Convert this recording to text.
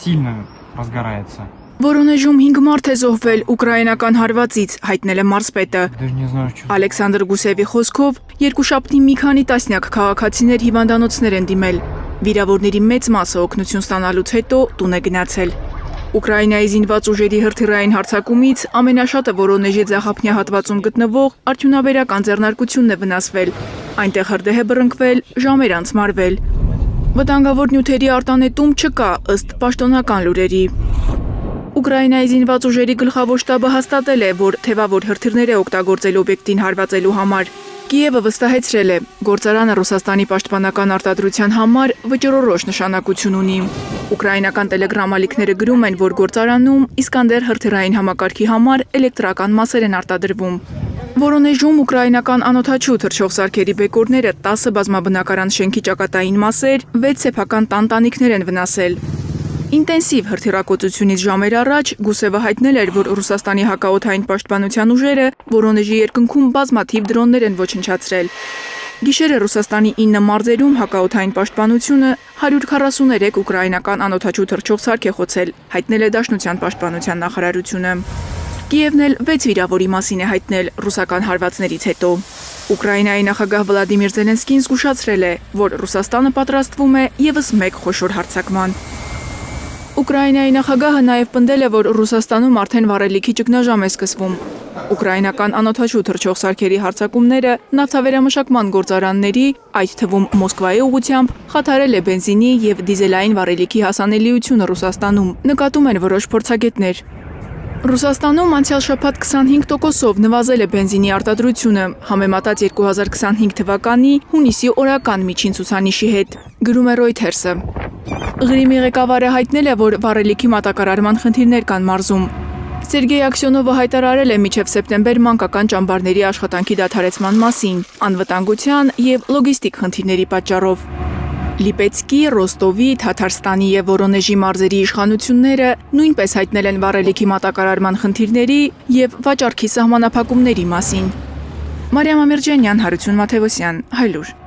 сильно разгорается. Որոնեժում 5 մարդ է զոհվել ուկրաինական հարվածից, հայտնել է մարզպետը։ Даже не знаю, что. Ալեքսանդր Գուսևի խոսքով երկուշաբթի մի քանի տասնյակ քաղաքացիներ հիվանդանոցներ են դիմել։ Վիրավորների մեծ մասը օգնություն ստանալուց հետո տուն է գնացել։ Ուկրաինայի զինված ուժերի հրթիռային հարձակումից ամենաշատը Որոնեժի ձախապնյա հատվածում գտնվող արդյունաբերական ձեռնարկությունն է վնասվել։ Այնտեղ հրդեհ է բռնկվել, ժամեր անց մարվել։ Վտանգավոր նյութերի արտանետում չկա, ըստ պաշտոնական լուրերի։ Ուկրաինայի զինված ուժերի գլխավոր շտաբը հաստատել է, որ թևավոր հրթիռներ է օգտագործել օբյեկտին հարվածելու համար։ Կիևը վստահեցրել է, գործարանը Ռուսաստանի պաշտպանական արտադրության համար վճռորոշ նշանակություն ունի։ Ուկրաինական տելեգրամ ալիքները գրում են, որ գործարանում Իսկանդեր հրթիռային համակարգի համար էլեկտրական մասեր են արտադրվում։ Որոնեժում ուկրաինական անօդաչու թռչող սարքերի բեկորները 10 բազմաբնակարան շենքի ճակատային մասեր, 6 սեփական տանտանիքներ են վնասել։ Ինտենսիվ հրթիռակոծությունից ժամեր առաջ Գուսևը հայտնել էր, որ Ռուսաստանի հակաօդային պաշտպանության ուժերը Որոնեժի երկնքում բազմաթիվ դրոններ են ոչնչացրել։ Գիշերը Ռուսաստանի 9 մարզերում հակաօդային պաշտպանությունը 143 ուկրաինական անօդաչու թռչող սարք է խոցել, հայտնել է Դաշնության պաշտպանության նախարարությունը։ Կիևն էլ 6 վիրավորի մասին է հայտնել ռուսական հարվածներից հետո։ Ուկրաինայի նախագահ Վլադիմիր Զելենսկին զգուշացրել է, որ Ռուսաստանը պատրաստվում է ևս մեկ խոշոր հարձակման։ Ուկրաինայի նախագահը նաև պնդել է, որ Ռուսաստանում արդեն վառելիքի ճգնաժամ է սկսվում։ Ուկրաինական անօդաչու թռչող սարքերի հարձակումները նավթավերամշակման գործարանների, այդ թվում Մոսկվայի ուղղությամբ, խաթարել է բենզինի և դիզելային վառելիքի հասանելիությունը Ռուսաստանում, նկատում են որոշ փորձագետներ։ Ռուսաստանում անցյալ շաբաթ 25%-ով նվազել է բենզինի արտադրությունը, համեմատած 2025 թվականի հունիսի օրական միջին ցուցանիշի հետ, գրում է Reuters-ը։ Ղրիմի ղեկավարը հայտնել է, որ վառելիքի մատակարարման խնդիրներ կան մարզում։ Սերգեյ Աքսյոնովը հայտարարել է մինչև սեպտեմբեր մանկական ճամբարների աշխատանքի դադարեցման մասին, անվտանգության և լոգիստիկ խնդիրների պատճառով։ Լիպեցկի, Ռոստովի, Թաթարստանի և Որոնեժի մարզերի իշխանությունները նույնպես հայտնել են վառելիքի մատակարարման խնդիրների և վաճառքի սահմանափակումների մասին։ Մարիամ Ամիրջանյան, Հարություն Մաթևոսյան, Հայլուր։